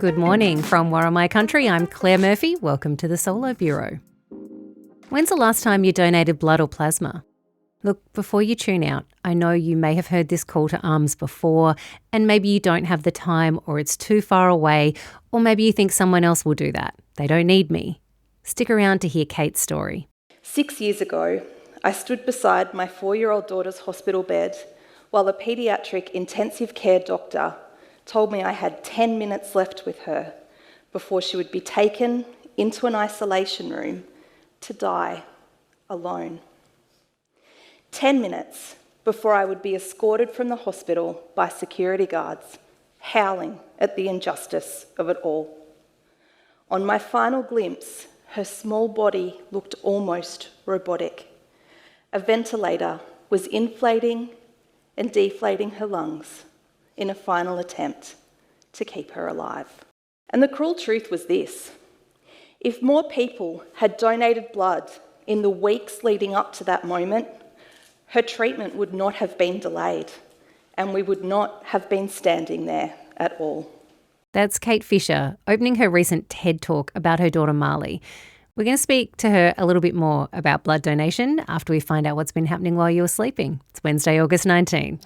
Good morning from Warramai Country. I'm Claire Murphy. Welcome to the Solo Bureau. When's the last time you donated blood or plasma? Look, before you tune out, I know you may have heard this call to arms before, and maybe you don't have the time, or it's too far away, or maybe you think someone else will do that. They don't need me. Stick around to hear Kate's story. 6 years ago, I stood beside my 4-year-old daughter's hospital bed while a paediatric intensive care doctor told me I had 10 minutes left with her before she would be taken into an isolation room to die alone. 10 minutes before I would be escorted from the hospital by security guards, howling at the injustice of it all. On my final glimpse, her small body looked almost robotic. A ventilator was inflating and deflating her lungs in a final attempt to keep her alive. And the cruel truth was this: if more people had donated blood in the weeks leading up to that moment, her treatment would not have been delayed, and we would not have been standing there at all. That's Kate Fisher opening her recent TED Talk about her daughter Marley. We're going to speak to her a little bit more about blood donation after we find out what's been happening while you were sleeping. It's Wednesday, August 19.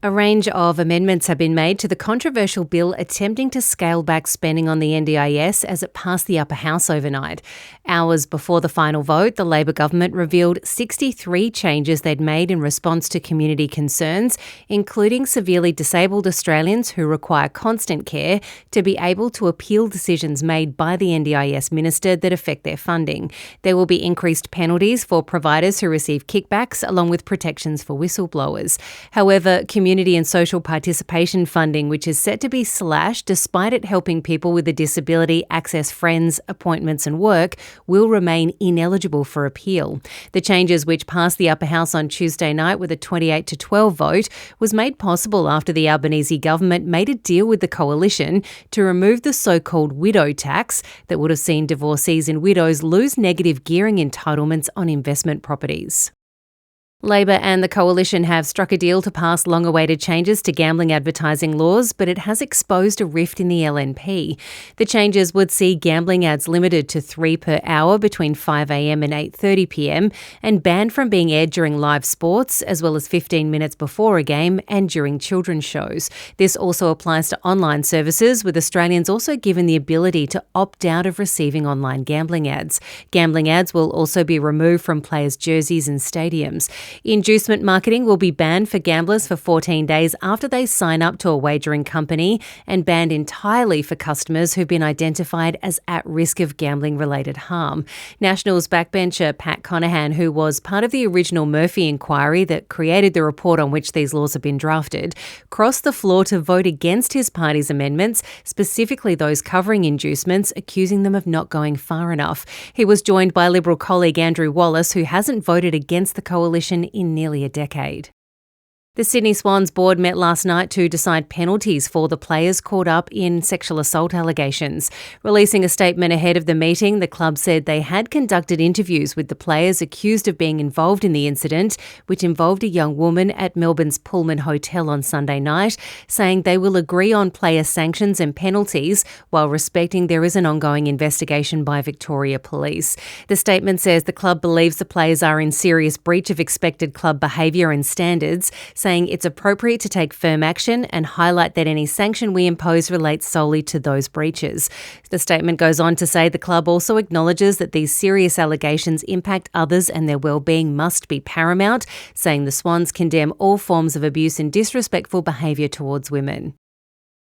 A range of amendments have been made to the controversial bill attempting to scale back spending on the NDIS as it passed the upper house overnight. Hours before the final vote, the Labor government revealed 63 changes they'd made in response to community concerns, including severely disabled Australians who require constant care to be able to appeal decisions made by the NDIS minister that affect their funding. There will be increased penalties for providers who receive kickbacks, along with protections for whistleblowers. However, community and social participation funding, which is set to be slashed despite it helping people with a disability access friends, appointments and work, will remain ineligible for appeal. The changes, which passed the upper house on Tuesday night with a 28-12 vote, was made possible after the Albanese government made a deal with the coalition to remove the so-called widow tax that would have seen divorcees and widows lose negative gearing entitlements on investment properties. Labor and the Coalition have struck a deal to pass long-awaited changes to gambling advertising laws, but it has exposed a rift in the LNP. The changes would see gambling ads limited to 3 per hour between 5 a.m. and 8:30 p.m. and banned from being aired during live sports, as well as 15 minutes before a game and during children's shows. This also applies to online services, with Australians also given the ability to opt out of receiving online gambling ads. Gambling ads will also be removed from players' jerseys and stadiums. Inducement marketing will be banned for gamblers for 14 days after they sign up to a wagering company, and banned entirely for customers who've been identified as at risk of gambling-related harm. Nationals backbencher Pat Conahan, who was part of the original Murphy inquiry that created the report on which these laws have been drafted, crossed the floor to vote against his party's amendments, specifically those covering inducements, accusing them of not going far enough. He was joined by Liberal colleague Andrew Wallace, who hasn't voted against the coalition in nearly a decade. The Sydney Swans board met last night to decide penalties for the players caught up in sexual assault allegations. Releasing a statement ahead of the meeting, the club said they had conducted interviews with the players accused of being involved in the incident, which involved a young woman at Melbourne's Pullman Hotel on Sunday night, saying they will agree on player sanctions and penalties while respecting there is an ongoing investigation by Victoria Police. The statement says the club believes the players are in serious breach of expected club behaviour and standards, saying it's appropriate to take firm action and highlight that any sanction we impose relates solely to those breaches. The statement goes on to say the club also acknowledges that these serious allegations impact others and their well-being must be paramount, saying the Swans condemn all forms of abuse and disrespectful behaviour towards women.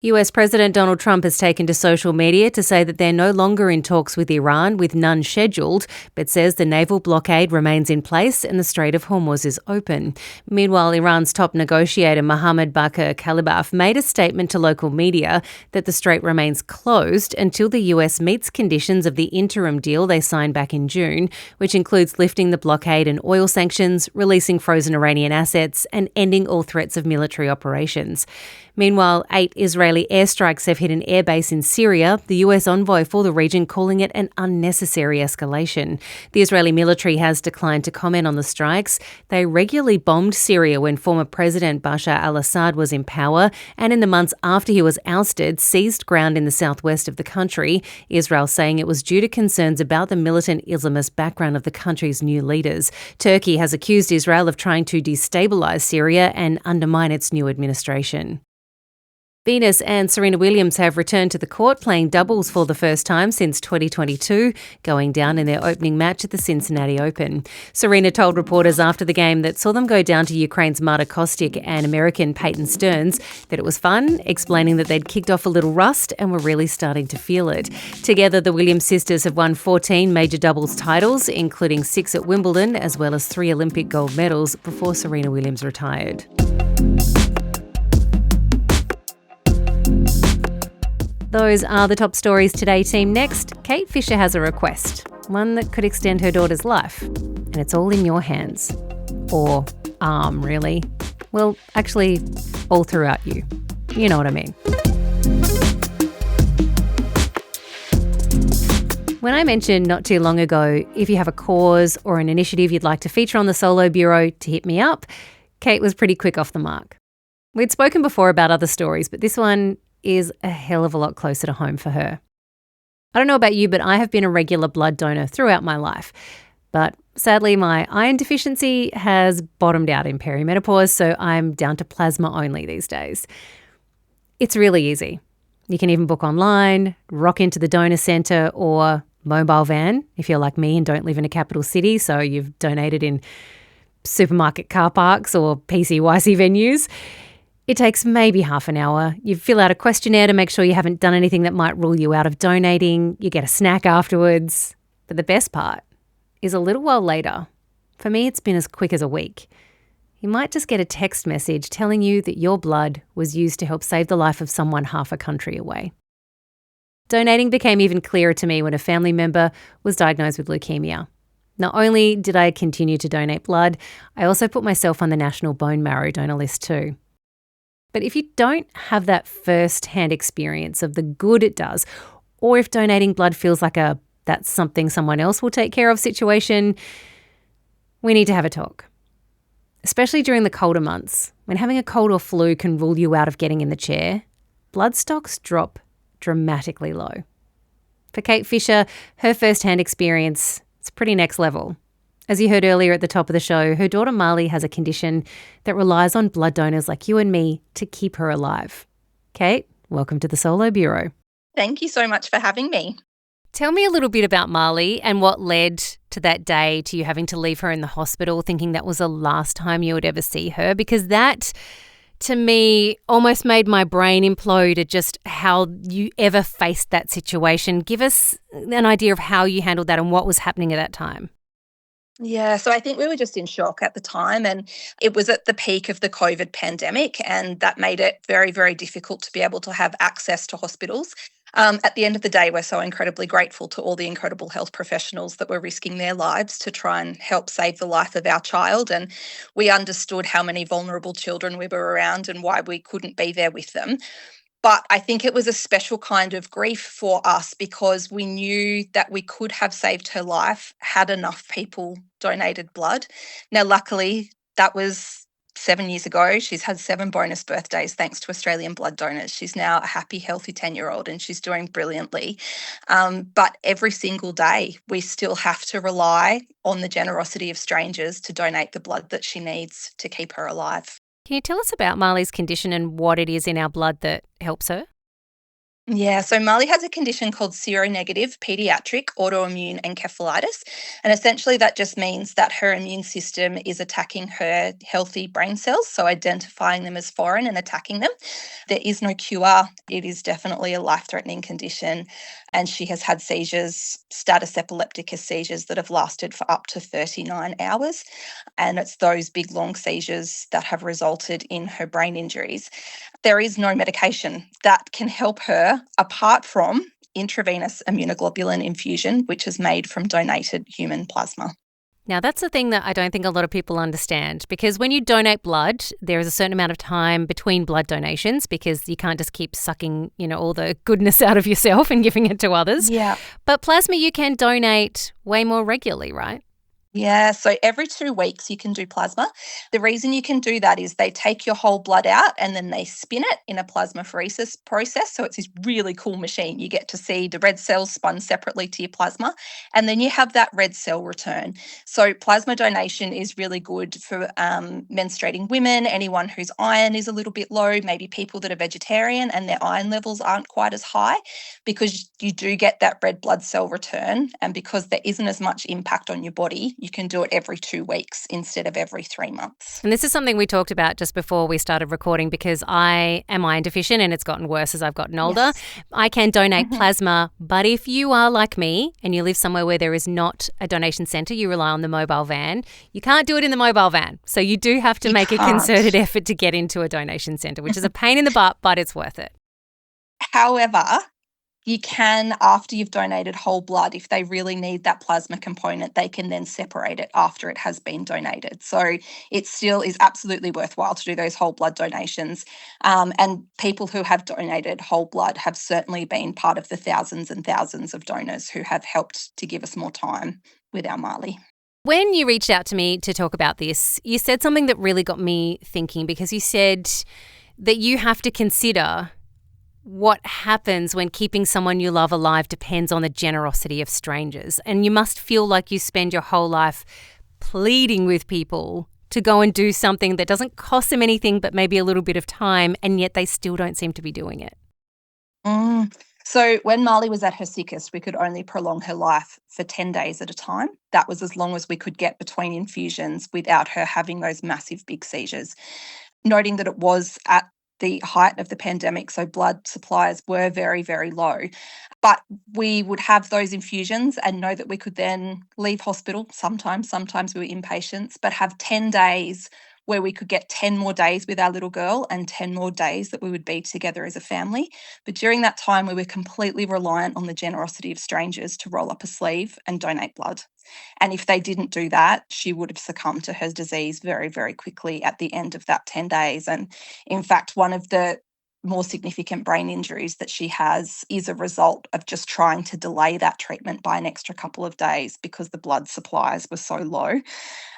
US President Donald Trump has taken to social media to say that they're no longer in talks with Iran, with none scheduled, but says the naval blockade remains in place and the Strait of Hormuz is open. Meanwhile, Iran's top negotiator Mohammad Bakr Kalibaf made a statement to local media that the strait remains closed until the US meets conditions of the interim deal they signed back in June, which includes lifting the blockade and oil sanctions, releasing frozen Iranian assets, and ending all threats of military operations. Meanwhile, 8 Israeli Israeli airstrikes have hit an airbase in Syria, the US envoy for the region calling it an unnecessary escalation. The Israeli military has declined to comment on the strikes. They regularly bombed Syria when former President Bashar al-Assad was in power, and in the months after he was ousted, seized ground in the southwest of the country, Israel saying it was due to concerns about the militant Islamist background of the country's new leaders. Turkey has accused Israel of trying to destabilise Syria and undermine its new administration. Venus and Serena Williams have returned to the court playing doubles for the first time since 2022, going down in their opening match at the Cincinnati Open. Serena told reporters after the game that saw them go down to Ukraine's Marta Kostyuk and American Peyton Stearns that it was fun, explaining that they'd kicked off a little rust and were really starting to feel it. Together, the Williams sisters have won 14 major doubles titles, including 6 at Wimbledon, as well as 3 Olympic gold medals before Serena Williams retired. Those are the top stories today, team. Next, Kate Fisher has a request, one that could extend her daughter's life. And it's all in your hands. Or arm, really. Well, actually, all throughout you. You know what I mean. When I mentioned not too long ago, if you have a cause or an initiative you'd like to feature on the Solo Bureau, to hit me up, Kate was pretty quick off the mark. We'd spoken before about other stories, but this one is a hell of a lot closer to home for her. I don't know about you, but I have been a regular blood donor throughout my life. But sadly, my iron deficiency has bottomed out in perimenopause, so I'm down to plasma only these days. It's really easy. You can even book online, rock into the donor centre or mobile van if you're like me and don't live in a capital city, so you've donated in supermarket car parks or PCYC venues. It takes maybe half an hour. You fill out a questionnaire to make sure you haven't done anything that might rule you out of donating. You get a snack afterwards. But the best part is a little while later. For me, it's been as quick as a week. You might just get a text message telling you that your blood was used to help save the life of someone half a country away. Donating became even clearer to me when a family member was diagnosed with leukemia. Not only did I continue to donate blood, I also put myself on the National Bone Marrow donor list too. But if you don't have that first-hand experience of the good it does, or if donating blood feels like a that's something someone else will take care of situation, we need to have a talk. Especially during the colder months, when having a cold or flu can rule you out of getting in the chair, blood stocks drop dramatically low. For Kate Fisher, her first-hand experience is pretty next level. As you heard earlier at the top of the show, her daughter Marley has a condition that relies on blood donors like you and me to keep her alive. Kate, welcome to the Solo Bureau. Thank you so much for having me. Tell me a little bit about Marley and what led to that day, to you having to leave her in the hospital, thinking that was the last time you would ever see her, because that, to me, almost made my brain implode at just how you ever faced that situation. Give us an idea of how you handled that and what was happening at that time. Yeah, so I think we were just in shock at the time, and it was at the peak of the COVID pandemic, and that made it very, very difficult to be able to have access to hospitals. At the end of the day, we're so incredibly grateful to all the incredible health professionals that were risking their lives to try and help save the life of our child, and we understood how many vulnerable children we were around and why we couldn't be there with them. But I think it was a special kind of grief for us because we knew that we could have saved her life had enough people donated blood. Now, luckily, that was 7 years ago. She's had 7 bonus birthdays thanks to Australian blood donors. She's now a happy, healthy 10-year-old and she's doing brilliantly. But every single day, we still have to rely on the generosity of strangers to donate the blood that she needs to keep her alive. Can you tell us about Marley's condition and what it is in our blood that helps her? Yeah, so Marley has a condition called seronegative pediatric autoimmune encephalitis. And essentially that just means that her immune system is attacking her healthy brain cells, so identifying them as foreign and attacking them. There is no cure. It is definitely a life-threatening condition. And she has had seizures, status epilepticus seizures that have lasted for up to 39 hours. And it's those big, long seizures that have resulted in her brain injuries. There is no medication that can help her apart from intravenous immunoglobulin infusion, which is made from donated human plasma. Now, that's the thing that I don't think a lot of people understand, because when you donate blood, there is a certain amount of time between blood donations, because you can't just keep sucking, all the goodness out of yourself and giving it to others. Yeah. But plasma you can donate way more regularly, right? Yeah, so every 2 weeks you can do plasma. The reason you can do that is they take your whole blood out and then they spin it in a plasmapheresis process. So it's this really cool machine. You get to see the red cells spun separately to your plasma, and then you have that red cell return. So plasma donation is really good for menstruating women, anyone whose iron is a little bit low, maybe people that are vegetarian and their iron levels aren't quite as high, because you do get that red blood cell return. And because there isn't as much impact on your body, you can do it every 2 weeks instead of every 3 months. And this is something we talked about just before we started recording, because I am iron deficient and it's gotten worse as I've gotten older. Yes. I can donate plasma, but if you are like me and you live somewhere where there is not a donation centre, you rely on the mobile van, you can't do it in the mobile van. So you do have to make a concerted effort to get into a donation centre, which is a pain in the butt, but it's worth it. However, you can, after you've donated whole blood, if they really need that plasma component, they can then separate it after it has been donated. So it still is absolutely worthwhile to do those whole blood donations. And people who have donated whole blood have certainly been part of the thousands and thousands of donors who have helped to give us more time with our Marley. When you reached out to me to talk about this, you said something that really got me thinking, because you said that you have to consider what happens when keeping someone you love alive depends on the generosity of strangers. And you must feel like you spend your whole life pleading with people to go and do something that doesn't cost them anything but maybe a little bit of time, and yet they still don't seem to be doing it. So when Marley was at her sickest, we could only prolong her life for 10 days at a time. That was as long as we could get between infusions without her having those massive big seizures. Noting that it was at the height of the pandemic, so blood supplies were very, very low. But we would have those infusions and know that we could then leave hospital sometimes we were inpatients, but have 10 days where we could get 10 more days with our little girl and 10 more days that we would be together as a family. But during that time, we were completely reliant on the generosity of strangers to roll up a sleeve and donate blood. And if they didn't do that, she would have succumbed to her disease very, very quickly at the end of that 10 days. And in fact, one of the more significant brain injuries that she has is a result of just trying to delay that treatment by an extra couple of days because the blood supplies were so low.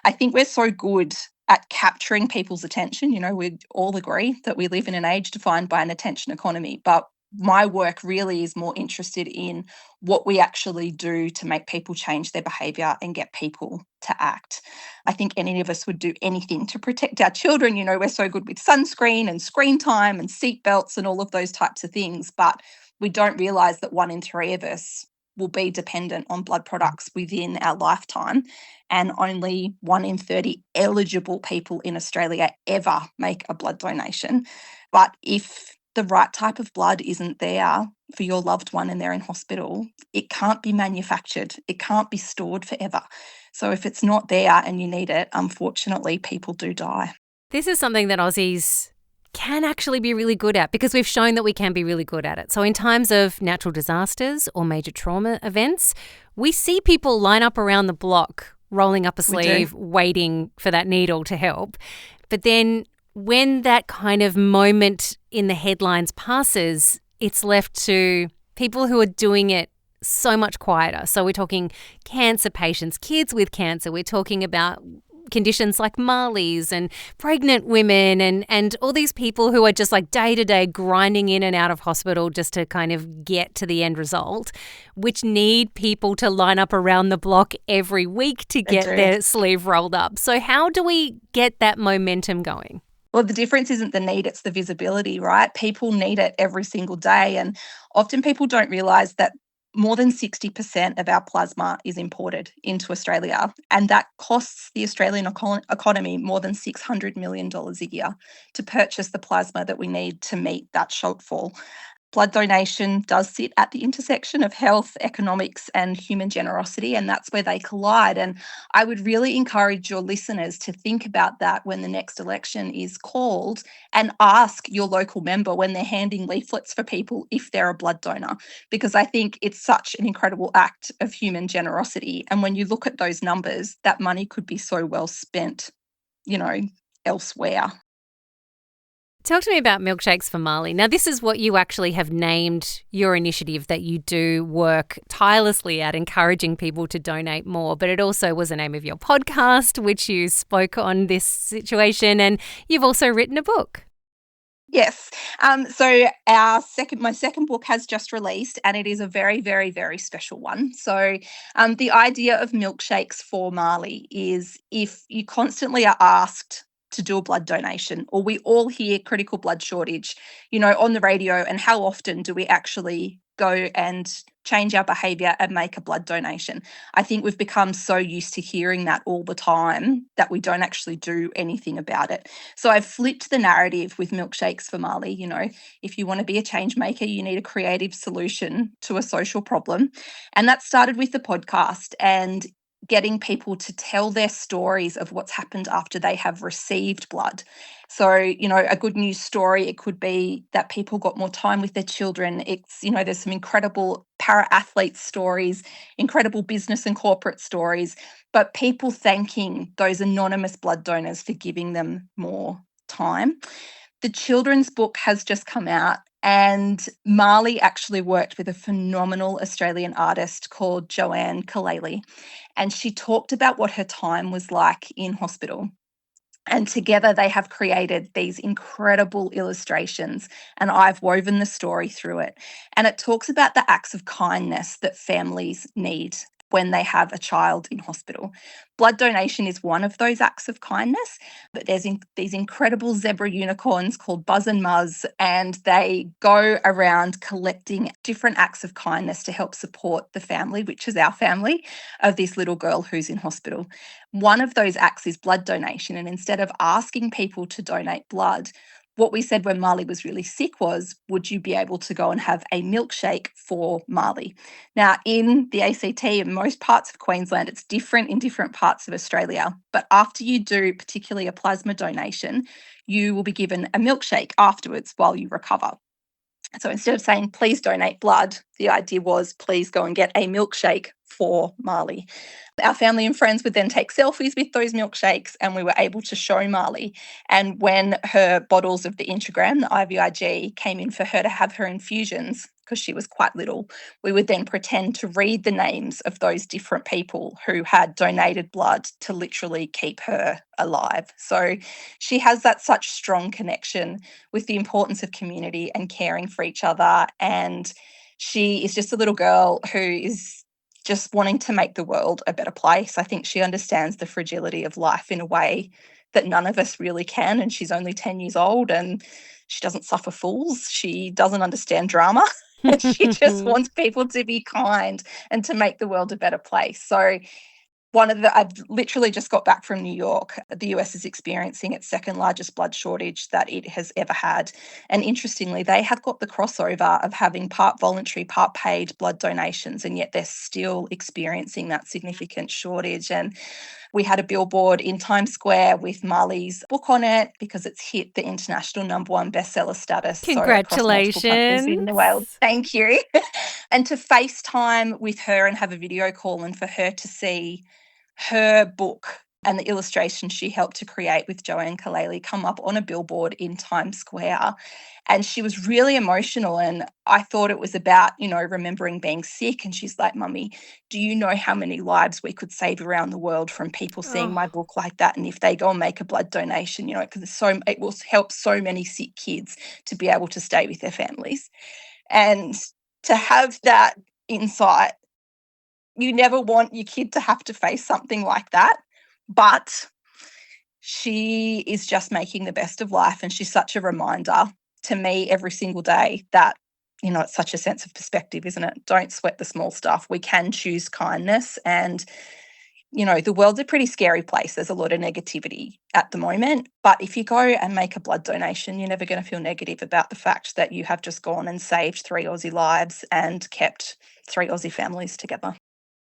I think we're so good at capturing people's attention. We all agree that we live in an age defined by an attention economy, but my work really is more interested in what we actually do to make people change their behaviour and get people to act. I think any of us would do anything to protect our children. We're so good with sunscreen and screen time and seatbelts and all of those types of things, but we don't realise that 1 in 3 of us will be dependent on blood products within our lifetime, and only 1 in 30 eligible people in Australia ever make a blood donation. But if the right type of blood isn't there for your loved one and they're in hospital, it can't be manufactured. It can't be stored forever. So if it's not there and you need it, unfortunately, people do die. This is something that Aussies can actually be really good at, because we've shown that we can be really good at it. So in times of natural disasters or major trauma events, we see people line up around the block, rolling up a sleeve, waiting for that needle to help. But then when that kind of moment in the headlines passes, it's left to people who are doing it so much quieter. So we're talking cancer patients, kids with cancer. We're talking about conditions like Marley's and pregnant women and all these people who are just like day to day grinding in and out of hospital just to kind of get to the end result, which need people to line up around the block every week to get their sleeve rolled up. So how do we get that momentum going? Well, the difference isn't the need, it's the visibility, right? People need it every single day. And often people don't realise that more than 60% of our plasma is imported into Australia, and that costs the Australian economy more than $600 million a year to purchase the plasma that we need to meet that shortfall. blood donation does sit at the intersection of health, economics, and human generosity, and that's where they collide. And I would really encourage your listeners to think about that when the next election is called, and ask your local member when they're handing leaflets for people if they're a blood donor, because I think it's such an incredible act of human generosity. And when you look at those numbers, that money could be so well spent, elsewhere. Talk to me about Milkshakes for Mali. Now, this is what you actually have named your initiative that you do work tirelessly at, encouraging people to donate more. But it also was the name of your podcast, which you spoke on this situation, and you've also written a book. Yes. So my second book has just released, and it is a very, very, very special one. So the idea of Milkshakes for Mali is, if you constantly are asked to do a blood donation, or we all hear critical blood shortage, on the radio, and how often do we actually go and change our behaviour and make a blood donation? I think we've become so used to hearing that all the time that we don't actually do anything about it. So I've flipped the narrative with Milkshakes for Mali. If you want to be a change maker, you need a creative solution to a social problem. And that started with the podcast and getting people to tell their stories of what's happened after they have received blood. So, a good news story, it could be that people got more time with their children. It's, there's some incredible para-athlete stories, incredible business and corporate stories, but people thanking those anonymous blood donors for giving them more time. The children's book has just come out, and Marley actually worked with a phenomenal Australian artist called Joanne Kalele, and she talked about what her time was like in hospital. And together they have created these incredible illustrations, and I've woven the story through it. And it talks about the acts of kindness that families need when they have a child in hospital. Blood donation is one of those acts of kindness, but there's these incredible zebra unicorns called Buzz and Muzz, and they go around collecting different acts of kindness to help support the family, which is our family, of this little girl who's in hospital. One of those acts is blood donation, and instead of asking people to donate blood, what we said when Marley was really sick was, would you be able to go and have a milkshake for Marley? Now, in the ACT and most parts of Queensland, it's different in different parts of Australia. But after you do particularly a plasma donation, you will be given a milkshake afterwards while you recover. So instead of saying, please donate blood, the idea was, please go and get a milkshake for Marley. Our family and friends would then take selfies with those milkshakes, and we were able to show Marley. And when her bottles of the Intragram, the IVIG, came in for her to have her infusions, because she was quite little, we would then pretend to read the names of those different people who had donated blood to literally keep her alive. So she has that such strong connection with the importance of community and caring for each other. And she is just a little girl who is just wanting to make the world a better place. I think she understands the fragility of life in a way that none of us really can. And she's only 10 years old, and she doesn't suffer fools. She doesn't understand drama. And she just wants people to be kind and to make the world a better place. So I've literally just got back from New York. The US is experiencing its second largest blood shortage that it has ever had. And interestingly, they have got the crossover of having part voluntary, part paid blood donations, and yet they're still experiencing that significant shortage. And we had a billboard in Times Square with Marley's book on it, because it's hit the international #1 bestseller status. Congratulations. So across multiple countries in the world. Thank you. And to FaceTime with her and have a video call, and for her to see her book and the illustration she helped to create with Joanne Kalele come up on a billboard in Times Square. And she was really emotional. And I thought it was about, remembering being sick. And she's like, Mummy, do you know how many lives we could save around the world from people seeing my book like that? And if they go and make a blood donation, because it will help so many sick kids to be able to stay with their families. And to have that insight, you never want your kid to have to face something like that, but she is just making the best of life. And she's such a reminder to me every single day that, it's such a sense of perspective, isn't it? Don't sweat the small stuff. We can choose kindness, and the world's a pretty scary place. There's a lot of negativity at the moment. But if you go and make a blood donation, you're never going to feel negative about the fact that you have just gone and saved 3 Aussie lives and kept 3 Aussie families together.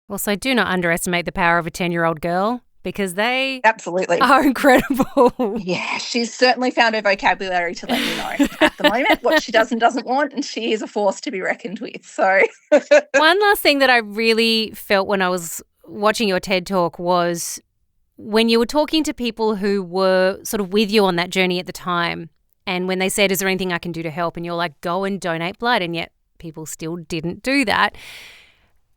Well, so do not underestimate the power of a 10-year-old girl, because they absolutely are incredible. Yeah, she's certainly found her vocabulary to let me know at the moment what she does and doesn't want, and she is a force to be reckoned with. So one last thing that I really felt when I was watching your TED Talk was when you were talking to people who were sort of with you on that journey at the time, and when they said, is there anything I can do to help? And you're like, go and donate blood, and yet people still didn't do that.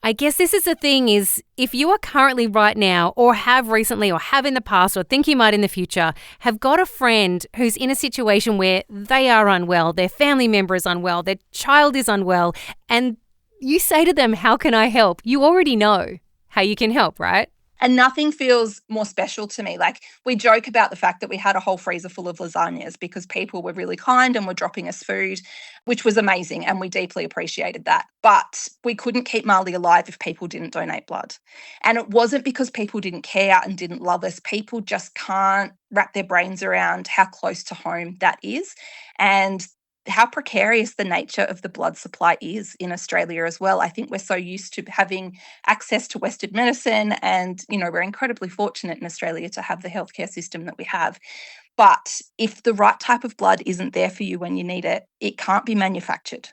I guess this is the thing is, if you are currently right now or have recently or have in the past or think you might in the future, have got a friend who's in a situation where they are unwell, their family member is unwell, their child is unwell, and you say to them, how can I help? You already know how you can help, right? And nothing feels more special to me. Like, we joke about the fact that we had a whole freezer full of lasagnas because people were really kind and were dropping us food, which was amazing, and we deeply appreciated that. But we couldn't keep Marley alive if people didn't donate blood. And it wasn't because people didn't care and didn't love us. People just can't wrap their brains around how close to home that is, and how precarious the nature of the blood supply is in Australia as well. I think we're so used to having access to Western medicine, and, we're incredibly fortunate in Australia to have the healthcare system that we have. But if the right type of blood isn't there for you when you need it, it can't be manufactured.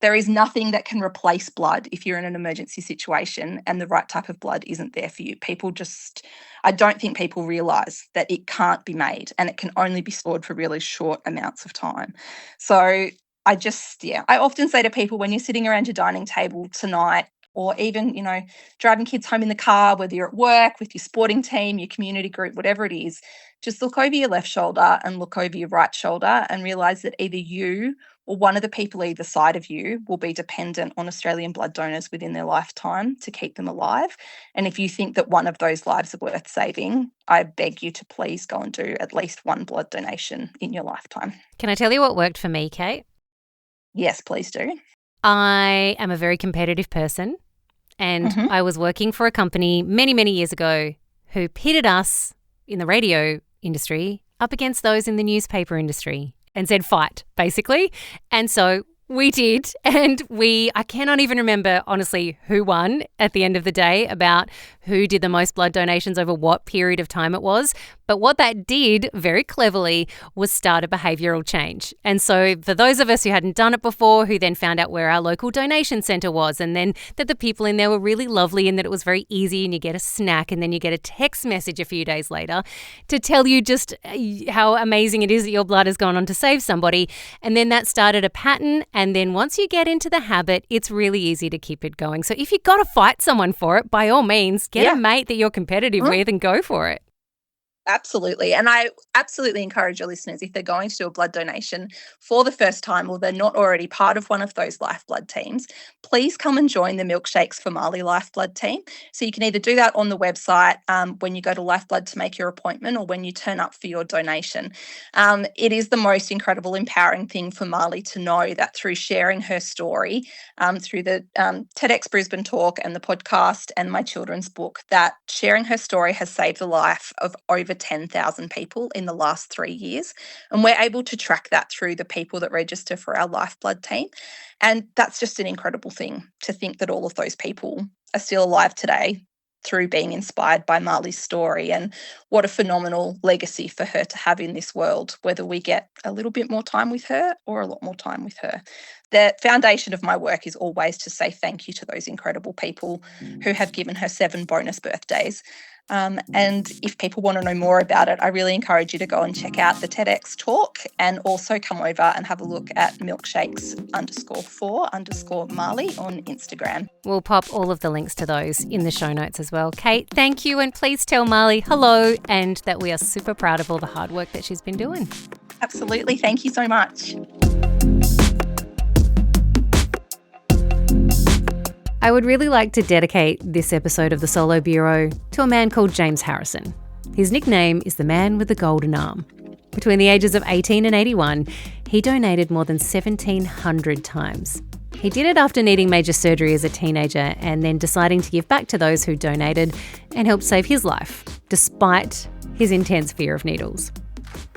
There is nothing that can replace blood if you're in an emergency situation and the right type of blood isn't there for you. I don't think people realise that it can't be made, and it can only be stored for really short amounts of time. So I often say to people, when you're sitting around your dining table tonight, or even, driving kids home in the car, whether you're at work, with your sporting team, your community group, whatever it is, just look over your left shoulder and look over your right shoulder and realise that either you or one of the people either side of you will be dependent on Australian blood donors within their lifetime to keep them alive. And if you think that one of those lives are worth saving, I beg you to please go and do at least one blood donation in your lifetime. Can I tell you what worked for me, Kate? Yes, please do. I am a very competitive person, and I was working for a company many, many years ago who pitted us in the radio industry up against those in the newspaper industry and said fight, basically. And so we did, and I cannot even remember, honestly, who won at the end of the day, about who did the most blood donations over what period of time it was. But what that did, very cleverly, was start a behavioural change. And so for those of us who hadn't done it before, who then found out where our local donation centre was, and then that the people in there were really lovely and that it was very easy, and you get a snack and then you get a text message a few days later to tell you just how amazing it is that your blood has gone on to save somebody. And then that started a pattern. And then once you get into the habit, it's really easy to keep it going. So if you've got to fight someone for it, by all means, get a mate that you're competitive with and go for it. Absolutely. And I absolutely encourage your listeners, if they're going to do a blood donation for the first time, or they're not already part of one of those lifeblood teams, please come and join the Milkshakes for Marley Lifeblood team. So you can either do that on the website when you go to Lifeblood to make your appointment, or when you turn up for your donation. It is the most incredible, empowering thing for Marley to know that through sharing her story, through the TEDx Brisbane talk and the podcast and my children's book, that sharing her story has saved the life of over 10,000 people in the last 3 years. And we're able to track that through the people that register for our Lifeblood team. And that's just an incredible thing, to think that all of those people are still alive today through being inspired by Marley's story. And what a phenomenal legacy for her to have in this world, whether we get a little bit more time with her or a lot more time with her. The foundation of my work is always to say thank you to those incredible people who have given her 7 bonus birthdays. And if people want to know more about it, I really encourage you to go and check out the TEDx talk, and also come over and have a look at milkshakes_for_Marley on Instagram. We'll pop all of the links to those in the show notes as well. Kate, thank you. And please tell Marley hello, and that we are super proud of all the hard work that she's been doing. Absolutely. Thank you so much. I would really like to dedicate this episode of the Solo Bureau to a man called James Harrison. His nickname is the Man with the Golden Arm. Between the ages of 18 and 81, he donated more than 1,700 times. He did it after needing major surgery as a teenager and then deciding to give back to those who donated and helped save his life, despite his intense fear of needles.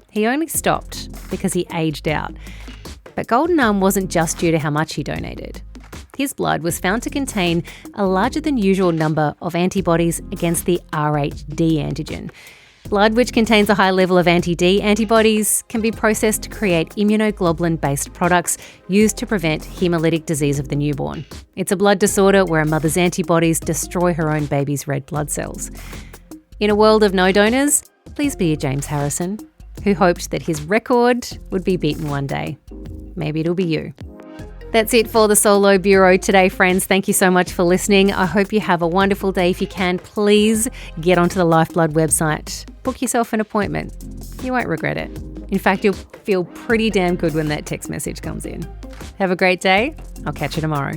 He only stopped because he aged out. But Golden Arm wasn't just due to how much he donated. His blood was found to contain a larger than usual number of antibodies against the Rhd antigen. Blood which contains a high level of anti-D antibodies can be processed to create immunoglobulin-based products used to prevent hemolytic disease of the newborn. It's a blood disorder where a mother's antibodies destroy her own baby's red blood cells. In a world of no donors, please be a James Harrison, who hoped that his record would be beaten one day. Maybe it'll be you. That's it for the Solo Bureau today, friends. Thank you so much for listening. I hope you have a wonderful day. If you can, please get onto the Lifeblood website. Book yourself an appointment. You won't regret it. In fact, you'll feel pretty damn good when that text message comes in. Have a great day. I'll catch you tomorrow.